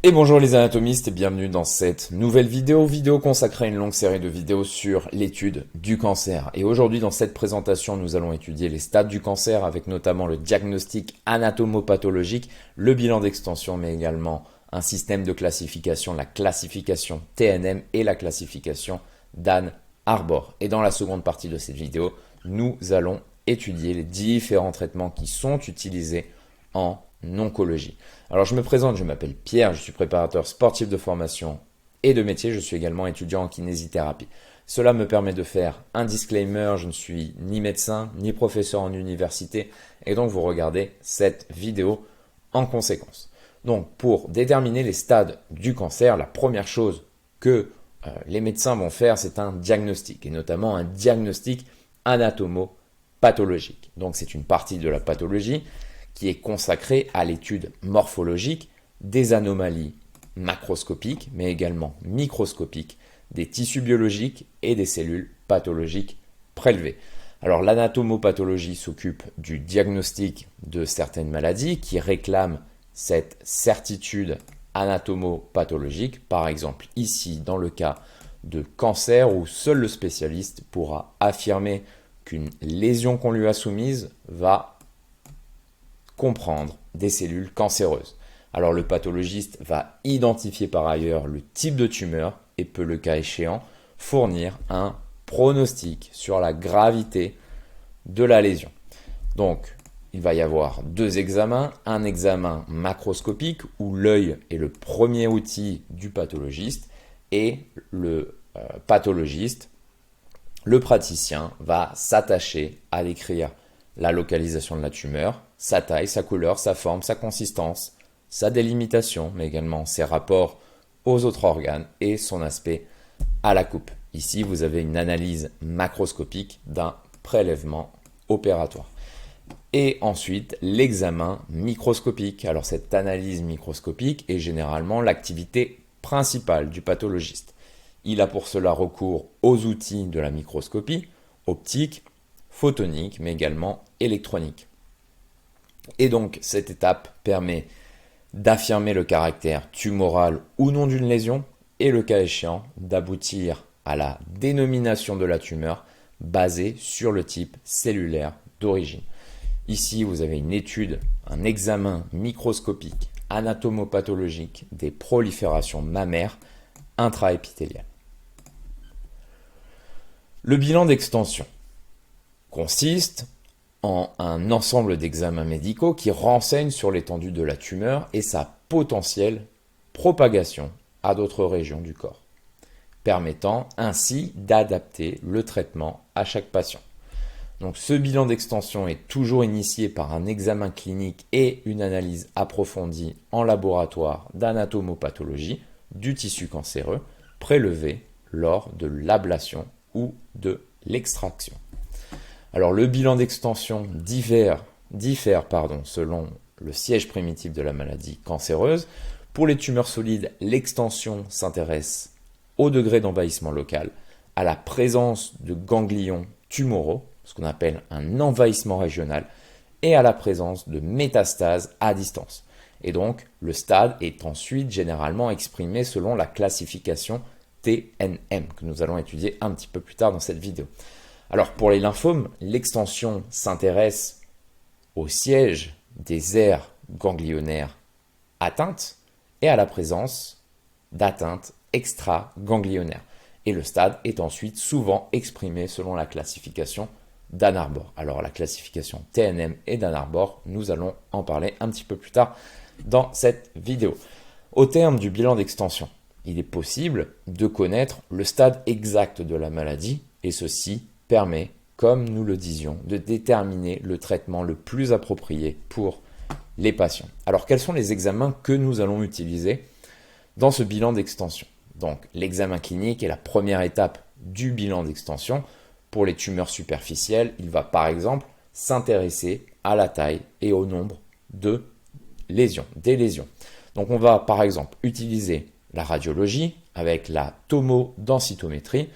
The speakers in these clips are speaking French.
Et bonjour les anatomistes et bienvenue dans cette nouvelle vidéo consacrée à une longue série de vidéos sur l'étude du cancer. Et aujourd'hui dans cette présentation, nous allons étudier les stades du cancer avec notamment le diagnostic anatomopathologique, le bilan d'extension mais également un système de classification, la classification TNM et la classification d'Ann-Arbor. Et dans la seconde partie de cette vidéo, nous allons étudier les différents traitements qui sont utilisés en oncologie. Alors je me présente, je m'appelle Pierre, je suis préparateur sportif de formation et de métier, je suis également étudiant en kinésithérapie. Cela me permet de faire un disclaimer, je ne suis ni médecin ni professeur en université et donc vous regardez cette vidéo en conséquence. Donc pour déterminer les stades du cancer, la première chose que les médecins vont faire, c'est un diagnostic et notamment un diagnostic anatomopathologique. Donc c'est une partie de la pathologie qui est consacré à l'étude morphologique des anomalies macroscopiques, mais également microscopiques, des tissus biologiques et des cellules pathologiques prélevées. Alors l'anatomopathologie s'occupe du diagnostic de certaines maladies qui réclament cette certitude anatomopathologique, par exemple ici dans le cas de cancer où seul le spécialiste pourra affirmer qu'une lésion qu'on lui a soumise va comprendre des cellules cancéreuses. Alors le pathologiste va identifier par ailleurs le type de tumeur et peut le cas échéant fournir un pronostic sur la gravité de la lésion. Donc il va y avoir deux examens, un examen macroscopique où l'œil est le premier outil du pathologiste et le pathologiste, le praticien va s'attacher à décrire la localisation de la tumeur, sa taille, sa couleur, sa forme, sa consistance, sa délimitation, mais également ses rapports aux autres organes et son aspect à la coupe. Ici, vous avez une analyse macroscopique d'un prélèvement opératoire. Et ensuite, l'examen microscopique. Alors cette analyse microscopique est généralement l'activité principale du pathologiste. Il a pour cela recours aux outils de la microscopie, optique, photonique, mais également électronique. Et donc, cette étape permet d'affirmer le caractère tumoral ou non d'une lésion et le cas échéant d'aboutir à la dénomination de la tumeur basée sur le type cellulaire d'origine. Ici, vous avez une étude, un examen microscopique anatomopathologique des proliférations mammaires intraépithéliales. Le bilan d'extension consiste en un ensemble d'examens médicaux qui renseignent sur l'étendue de la tumeur et sa potentielle propagation à d'autres régions du corps, permettant ainsi d'adapter le traitement à chaque patient. Donc ce bilan d'extension est toujours initié par un examen clinique et une analyse approfondie en laboratoire d'anatomopathologie du tissu cancéreux prélevé lors de l'ablation ou de l'extraction. Alors le bilan d'extension diffère selon le siège primitif de la maladie cancéreuse. Pour les tumeurs solides, l'extension s'intéresse au degré d'envahissement local, à la présence de ganglions tumoraux, ce qu'on appelle un envahissement régional, et à la présence de métastases à distance. Et donc le stade est ensuite généralement exprimé selon la classification TNM que nous allons étudier un petit peu plus tard dans cette vidéo. Alors pour les lymphomes, l'extension s'intéresse au siège des aires ganglionnaires atteintes et à la présence d'atteintes extra-ganglionnaires. Et le stade est ensuite souvent exprimé selon la classification d'Ann-Arbor. Alors la classification TNM et d'Ann-Arbor, nous allons en parler un petit peu plus tard dans cette vidéo. Au terme du bilan d'extension, il est possible de connaître le stade exact de la maladie et ceci permet, comme nous le disions, de déterminer le traitement le plus approprié pour les patients. Alors, quels sont les examens que nous allons utiliser dans ce bilan d'extension? Donc, l'examen clinique est la première étape du bilan d'extension. Pour les tumeurs superficielles, il va par exemple s'intéresser à la taille et au nombre de lésions, des lésions. Donc, on va par exemple utiliser la radiologie avec la tomodensitométrie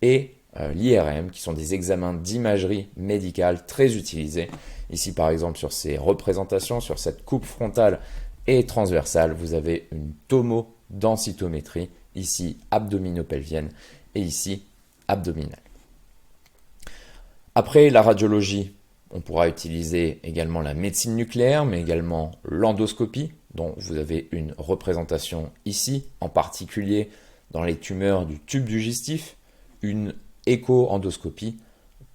et l'IRM, qui sont des examens d'imagerie médicale très utilisés. Ici, par exemple, sur ces représentations, sur cette coupe frontale Et transversale, vous avez une tomodensitométrie, ici abdominopelvienne et ici abdominale. Après la radiologie, on pourra utiliser également la médecine nucléaire, mais également l'endoscopie, dont vous avez une représentation ici, en particulier dans les tumeurs du tube digestif. Une écho-endoscopie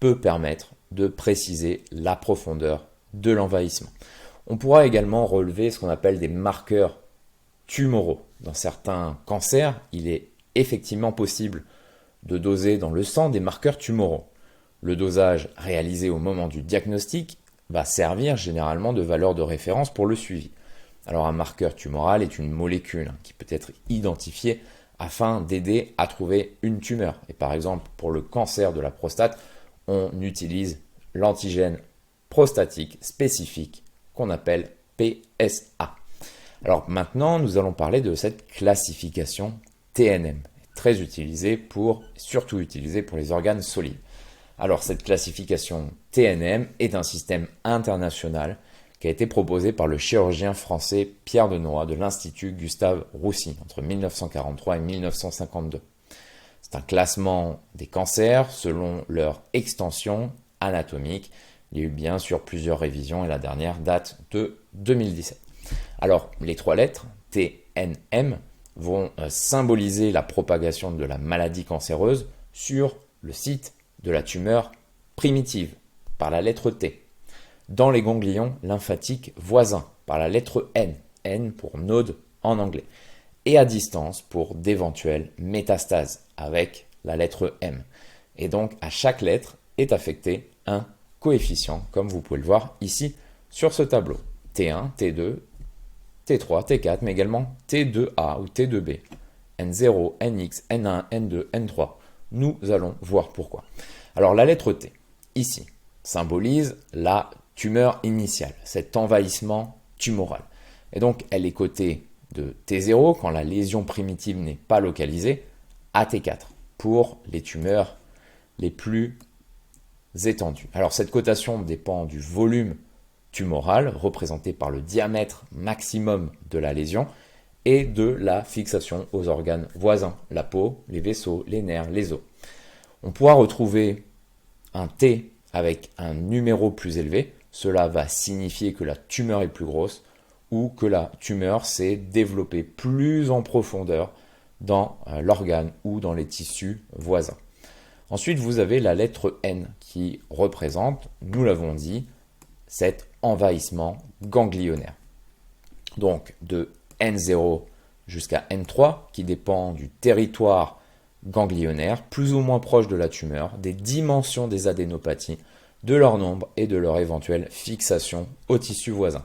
peut permettre de préciser la profondeur de l'envahissement. On pourra également relever ce qu'on appelle des marqueurs tumoraux. Dans certains cancers, il est effectivement possible de doser dans le sang des marqueurs tumoraux. Le dosage réalisé au moment du diagnostic va servir généralement de valeur de référence pour le suivi. Alors un marqueur tumoral est une molécule qui peut être identifiée afin d'aider à trouver une tumeur. Et par exemple, pour le cancer de la prostate, on utilise l'antigène prostatique spécifique qu'on appelle PSA. Alors maintenant, nous allons parler de cette classification TNM, très utilisée surtout utilisée pour les organes solides. Alors cette classification TNM est un système international qui a été proposé par le chirurgien français Pierre Denoy de l'Institut Gustave Roussy entre 1943 et 1952. C'est un classement des cancers selon leur extension anatomique. Il y a eu bien sûr plusieurs révisions et la dernière date de 2017. Alors les trois lettres TNM vont symboliser la propagation de la maladie cancéreuse sur le site de la tumeur primitive par la lettre T, dans les ganglions lymphatiques voisins par la lettre N, N pour node en anglais, et à distance pour d'éventuelles métastases avec la lettre M. Et donc à chaque lettre est affecté un coefficient, comme vous pouvez le voir ici sur ce tableau. T1, T2, T3, T4, mais également T2A ou T2B, N0, NX, N1, N2, N3. Nous allons voir pourquoi. Alors la lettre T, ici, symbolise la tumeur initiale, cet envahissement tumoral. Et donc elle est cotée de T0 quand la lésion primitive n'est pas localisée, à T4 pour les tumeurs les plus étendues. Alors cette cotation dépend du volume tumoral représenté par le diamètre maximum de la lésion et de la fixation aux organes voisins, la peau, les vaisseaux, les nerfs, les os. On pourra retrouver un T avec un numéro plus élevé. Cela va signifier que la tumeur est plus grosse ou que la tumeur s'est développée plus en profondeur dans l'organe ou dans les tissus voisins. Ensuite, vous avez la lettre N qui représente, nous l'avons dit, cet envahissement ganglionnaire. Donc de N0 jusqu'à N3 qui dépend du territoire ganglionnaire, plus ou moins proche de la tumeur, des dimensions des adénopathies, de leur nombre et de leur éventuelle fixation au tissu voisin.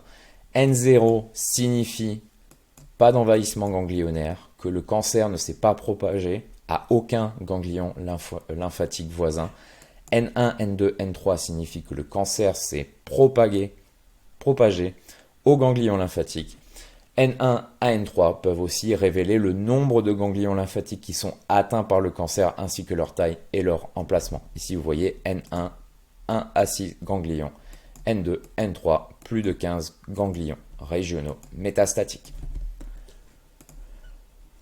N0 signifie pas d'envahissement ganglionnaire, que le cancer ne s'est pas propagé à aucun ganglion lymphatique voisin. N1, N2, N3 signifie que le cancer s'est propagé au ganglion lymphatique. N1 à N3 peuvent aussi révéler le nombre de ganglions lymphatiques qui sont atteints par le cancer ainsi que leur taille et leur emplacement. Ici, vous voyez N1, 1 à 6 ganglions. N2, N3, plus de 15 ganglions régionaux métastatiques.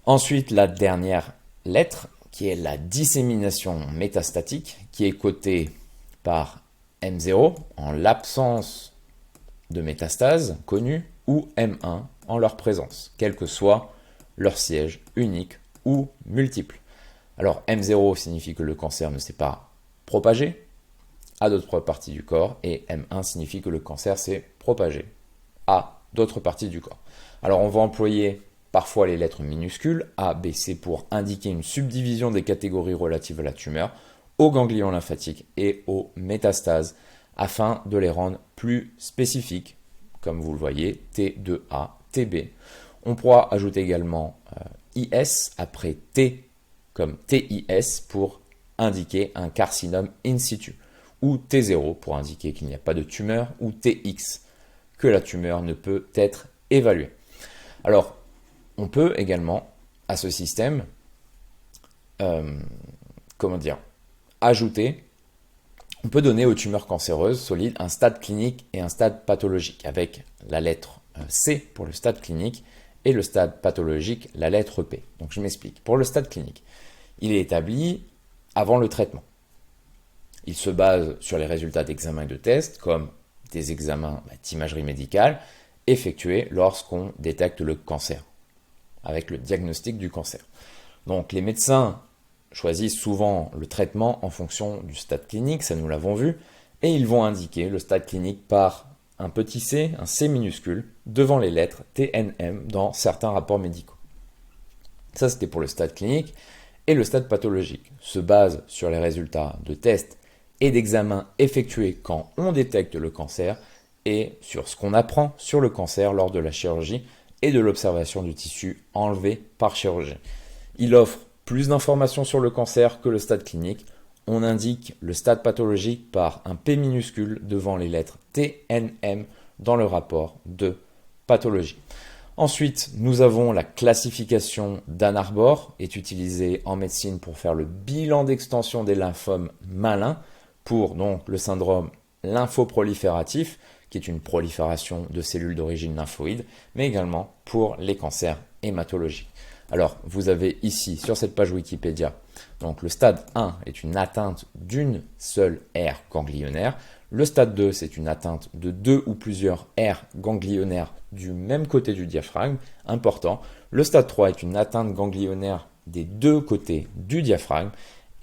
Ensuite, la dernière lettre, qui est la dissémination métastatique, qui est cotée par M0 en l'absence de métastase connue ou M1 en leur présence, quel que soit leur siège unique ou multiple. Alors M0 signifie que le cancer ne s'est pas propagé à d'autres parties du corps et M1 signifie que le cancer s'est propagé à d'autres parties du corps. Alors on va employer parfois les lettres minuscules A, B, C pour indiquer une subdivision des catégories relatives à la tumeur, aux ganglions lymphatiques et aux métastases afin de les rendre plus spécifiques, comme vous le voyez, T2A, TB. On pourra ajouter également IS après T comme TIS pour indiquer un carcinome in situ, ou T0 pour indiquer qu'il n'y a pas de tumeur, ou TX, que la tumeur ne peut être évaluée. Alors, on peut également, à ce système, ajouter, on peut donner aux tumeurs cancéreuses solides un stade clinique et un stade pathologique avec la lettre C pour le stade clinique et le stade pathologique, la lettre P. Donc je m'explique. Pour le stade clinique, il est établi avant le traitement. Il se base sur les résultats d'examens et de tests, comme des examens d'imagerie médicale effectués lorsqu'on détecte le cancer, avec le diagnostic du cancer. Donc les médecins choisissent souvent le traitement en fonction du stade clinique, ça nous l'avons vu, et ils vont indiquer le stade clinique par un petit c, un c minuscule, devant les lettres TNM dans certains rapports médicaux. Ça, c'était pour le stade clinique. Et le stade pathologique se base sur les résultats de tests et d'examens effectués quand on détecte le cancer et sur ce qu'on apprend sur le cancer lors de la chirurgie et de l'observation du tissu enlevé par chirurgie. Il offre plus d'informations sur le cancer que le stade clinique. On indique le stade pathologique par un P minuscule devant les lettres TNM dans le rapport de pathologie. Ensuite, nous avons la classification d'Ann Arbor, est utilisée en médecine pour faire le bilan d'extension des lymphomes malins pour donc le syndrome lymphoprolifératif, qui est une prolifération de cellules d'origine lymphoïde, mais également pour les cancers hématologiques. Alors, vous avez ici, sur cette page Wikipédia, donc le stade 1 est une atteinte d'une seule aire ganglionnaire. Le stade 2, c'est une atteinte de deux ou plusieurs aires ganglionnaires du même côté du diaphragme, important. Le stade 3 est une atteinte ganglionnaire des deux côtés du diaphragme.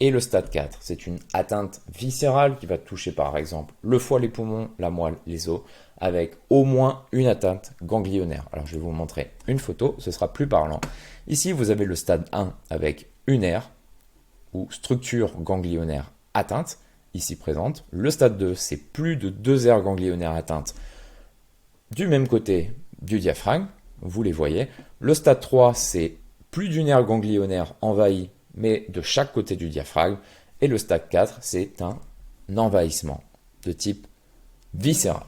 Et le stade 4, c'est une atteinte viscérale qui va toucher par exemple le foie, les poumons, la moelle, les os, avec au moins une atteinte ganglionnaire. Alors je vais vous montrer une photo, ce sera plus parlant. Ici, vous avez le stade 1 avec une aire ou structure ganglionnaire atteinte, ici présente. Le stade 2, c'est plus de deux aires ganglionnaires atteintes du même côté du diaphragme, vous les voyez. Le stade 3, c'est plus d'une aire ganglionnaire envahie, mais de chaque côté du diaphragme. Et le stade 4, c'est un envahissement de type viscéral.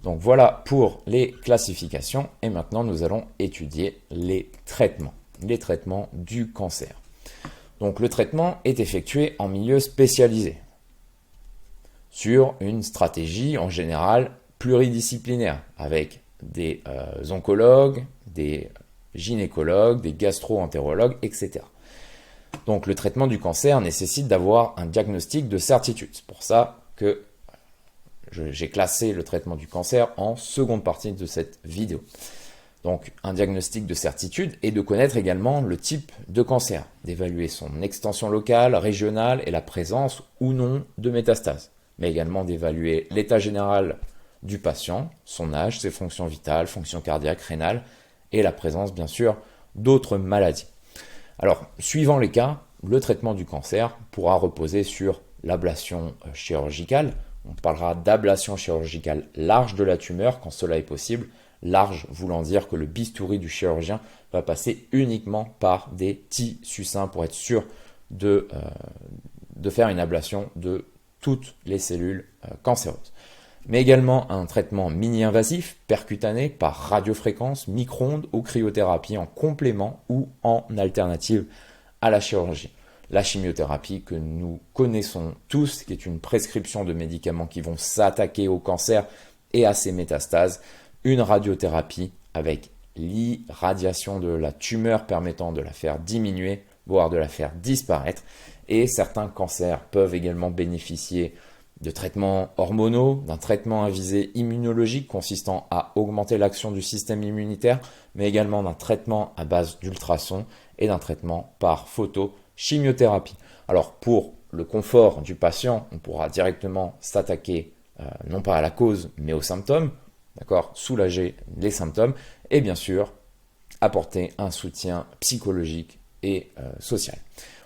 Donc voilà pour les classifications. Et maintenant, nous allons étudier les traitements du cancer. Donc le traitement est effectué en milieu spécialisé, sur une stratégie en général pluridisciplinaire, avec des oncologues, des gynécologues, des gastro-entérologues, etc. Donc le traitement du cancer nécessite d'avoir un diagnostic de certitude. C'est pour ça que j'ai classé le traitement du cancer en seconde partie de cette vidéo. Donc un diagnostic de certitude et de connaître également le type de cancer, d'évaluer son extension locale, régionale et la présence ou non de métastases, mais également d'évaluer l'état général du patient, son âge, ses fonctions vitales, fonctions cardiaques, rénales et la présence bien sûr d'autres maladies. Alors, suivant les cas, le traitement du cancer pourra reposer sur l'ablation chirurgicale. On parlera d'ablation chirurgicale large de la tumeur quand cela est possible. Large voulant dire que le bistouri du chirurgien va passer uniquement par des tissus sains pour être sûr de faire une ablation de toutes les cellules cancéreuses. Mais également un traitement mini-invasif, percutané par radiofréquence, micro-ondes ou cryothérapie en complément ou en alternative à la chirurgie. La chimiothérapie que nous connaissons tous, qui est une prescription de médicaments qui vont s'attaquer au cancer et à ses métastases. Une radiothérapie avec l'irradiation de la tumeur permettant de la faire diminuer, voire de la faire disparaître. Et certains cancers peuvent également bénéficier de traitements hormonaux, d'un traitement à visée immunologique consistant à augmenter l'action du système immunitaire, mais également d'un traitement à base d'ultrasons et d'un traitement par photochimiothérapie. Alors pour le confort du patient, on pourra directement s'attaquer non pas à la cause, mais aux symptômes, d'accord, soulager les symptômes et bien sûr apporter un soutien psychologique et social.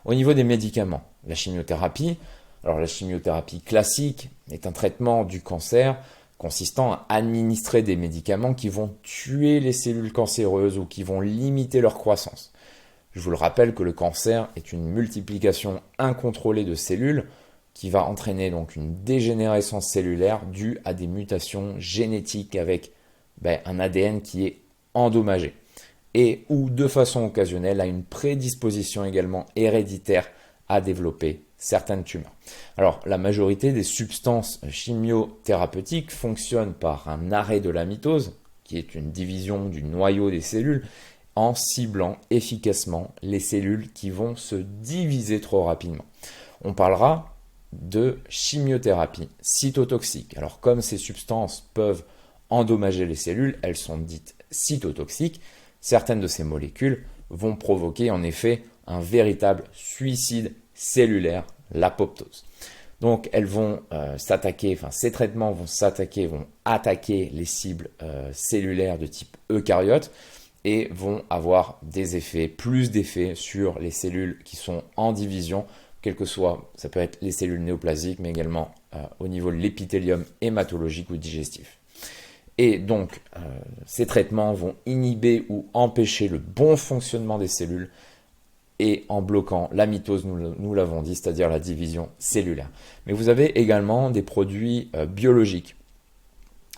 Au niveau des médicaments, la chimiothérapie, alors la chimiothérapie classique est un traitement du cancer consistant à administrer des médicaments qui vont tuer les cellules cancéreuses ou qui vont limiter leur croissance. Je vous le rappelle que le cancer est une multiplication incontrôlée de cellules qui va entraîner donc une dégénérescence cellulaire due à des mutations génétiques avec un ADN qui est endommagé et ou de façon occasionnelle à une prédisposition également héréditaire à développer certaines tumeurs. Alors la majorité des substances chimiothérapeutiques fonctionnent par un arrêt de la mitose qui est une division du noyau des cellules, en ciblant efficacement les cellules qui vont se diviser trop rapidement. On parlera de chimiothérapie cytotoxique. Alors comme ces substances peuvent endommager les cellules, elles sont dites cytotoxiques. Certaines de ces molécules vont provoquer en effet un véritable suicide cellulaire, l'apoptose. Donc elles vont ces traitements vont attaquer les cibles cellulaires de type eucaryote et vont avoir plus d'effets sur les cellules qui sont en division, quel que soit, ça peut être les cellules néoplasiques, mais également au niveau de l'épithélium hématologique ou digestif. Et donc, ces traitements vont inhiber ou empêcher le bon fonctionnement des cellules et en bloquant la mitose, nous l'avons dit, c'est-à-dire la division cellulaire. Mais vous avez également des produits biologiques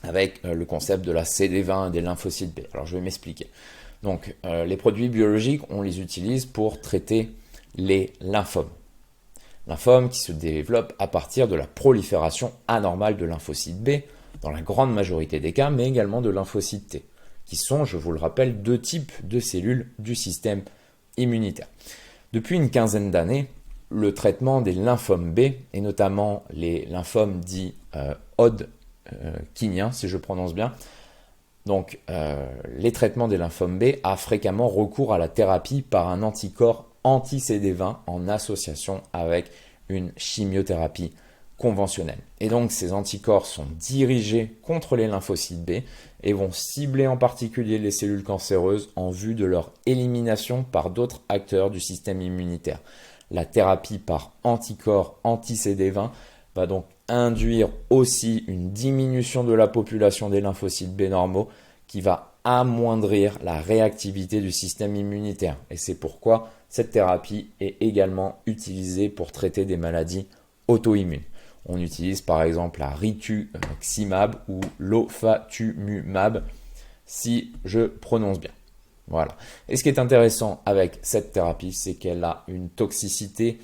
avec le concept de la CD20 et des lymphocytes B. Alors, je vais m'expliquer. Donc, les produits biologiques, on les utilise pour traiter les lymphomes. Lymphomes qui se développent à partir de la prolifération anormale de lymphocytes B, dans la grande majorité des cas, mais également de lymphocytes T, qui sont, je vous le rappelle, deux types de cellules du système immunitaire. Depuis une quinzaine d'années, le traitement des lymphomes B, et notamment les lymphomes dits Hodgkiniens, si je prononce bien, donc les traitements des lymphomes B a fréquemment recours à la thérapie par un anticorps anti-CD20 en association avec une chimiothérapie conventionnelle. Et donc ces anticorps sont dirigés contre les lymphocytes B et vont cibler en particulier les cellules cancéreuses en vue de leur élimination par d'autres acteurs du système immunitaire. La thérapie par anticorps anti-CD20 va donc induire aussi une diminution de la population des lymphocytes B normaux qui va amoindrir la réactivité du système immunitaire. Et c'est pourquoi cette thérapie est également utilisée pour traiter des maladies auto-immunes. On utilise par exemple la rituximab ou l'ofatumumab, si je prononce bien. Voilà. Et ce qui est intéressant avec cette thérapie, c'est qu'elle a une toxicité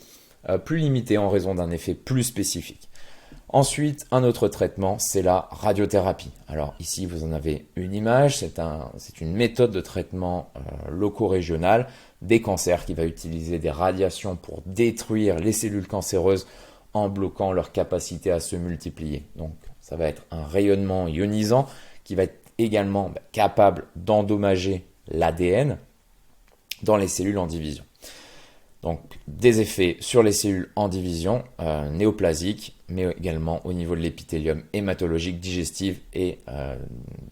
plus limitée en raison d'un effet plus spécifique. Ensuite, un autre traitement, c'est la radiothérapie. Alors ici, vous en avez une image, c'est une méthode de traitement loco-régional des cancers qui va utiliser des radiations pour détruire les cellules cancéreuses en bloquant leur capacité à se multiplier. Donc ça va être un rayonnement ionisant qui va être également capable d'endommager l'ADN dans les cellules en division. Donc des effets sur les cellules en division néoplasiques, mais également au niveau de l'épithélium hématologique, digestif et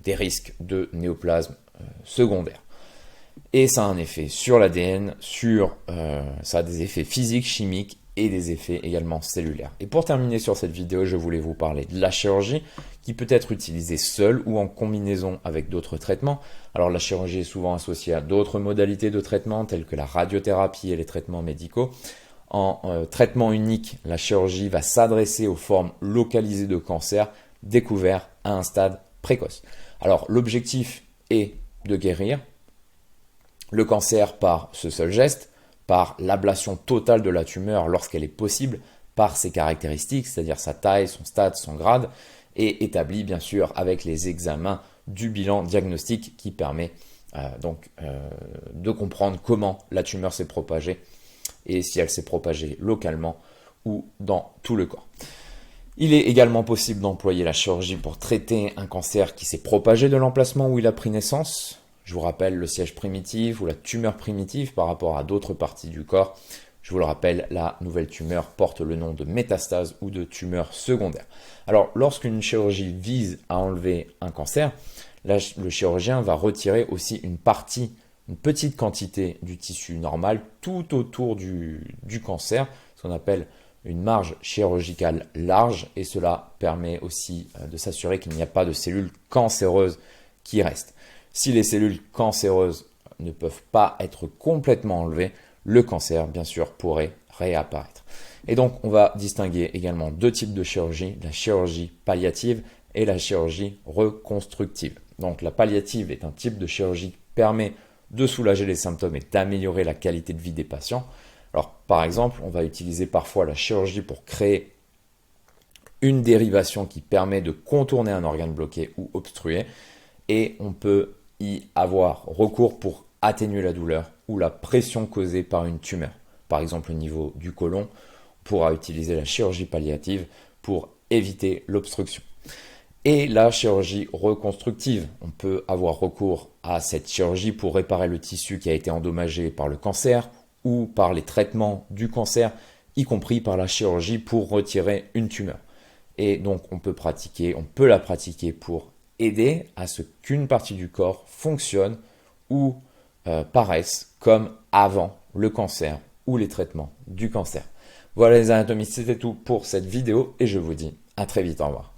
des risques de néoplasme secondaire. Et ça a un effet sur l'ADN, ça a des effets physiques, chimiques et des effets également cellulaires. Et pour terminer sur cette vidéo, je voulais vous parler de la chirurgie qui peut être utilisée seule ou en combinaison avec d'autres traitements. Alors la chirurgie est souvent associée à d'autres modalités de traitement telles que la radiothérapie et les traitements médicaux. En traitement unique, la chirurgie va s'adresser aux formes localisées de cancer découvertes à un stade précoce. Alors l'objectif est de guérir le cancer par ce seul geste, par l'ablation totale de la tumeur lorsqu'elle est possible, par ses caractéristiques, c'est-à-dire sa taille, son stade, son grade, et établi bien sûr avec les examens du bilan diagnostique qui permet de comprendre comment la tumeur s'est propagée et si elle s'est propagée localement ou dans tout le corps. Il est également possible d'employer la chirurgie pour traiter un cancer qui s'est propagé de l'emplacement où il a pris naissance. Je vous rappelle le siège primitif ou la tumeur primitive par rapport à d'autres parties du corps. Je vous le rappelle, la nouvelle tumeur porte le nom de métastase ou de tumeur secondaire. Alors, lorsqu'une chirurgie vise à enlever un cancer, le chirurgien va retirer aussi une petite quantité du tissu normal tout autour du cancer, ce qu'on appelle une marge chirurgicale large, et cela permet aussi de s'assurer qu'il n'y a pas de cellules cancéreuses qui restent. Si les cellules cancéreuses ne peuvent pas être complètement enlevées, le cancer, bien sûr, pourrait réapparaître. Et donc, on va distinguer également deux types de chirurgie, la chirurgie palliative et la chirurgie reconstructive. Donc, la palliative est un type de chirurgie qui permet de soulager les symptômes et d'améliorer la qualité de vie des patients. Alors, par exemple, on va utiliser parfois la chirurgie pour créer une dérivation qui permet de contourner un organe bloqué ou obstrué. et on peut y avoir recours pour atténuer la douleur ou la pression causée par une tumeur. Par exemple, au niveau du côlon, on pourra utiliser la chirurgie palliative pour éviter l'obstruction. Et la chirurgie reconstructive, on peut avoir recours à cette chirurgie pour réparer le tissu qui a été endommagé par le cancer ou par les traitements du cancer, y compris par la chirurgie pour retirer une tumeur. Et donc on peut la pratiquer pour aider à ce qu'une partie du corps fonctionne ou paraisse comme avant le cancer ou les traitements du cancer. Voilà les anatomistes, c'était tout pour cette vidéo et je vous dis à très vite, au revoir.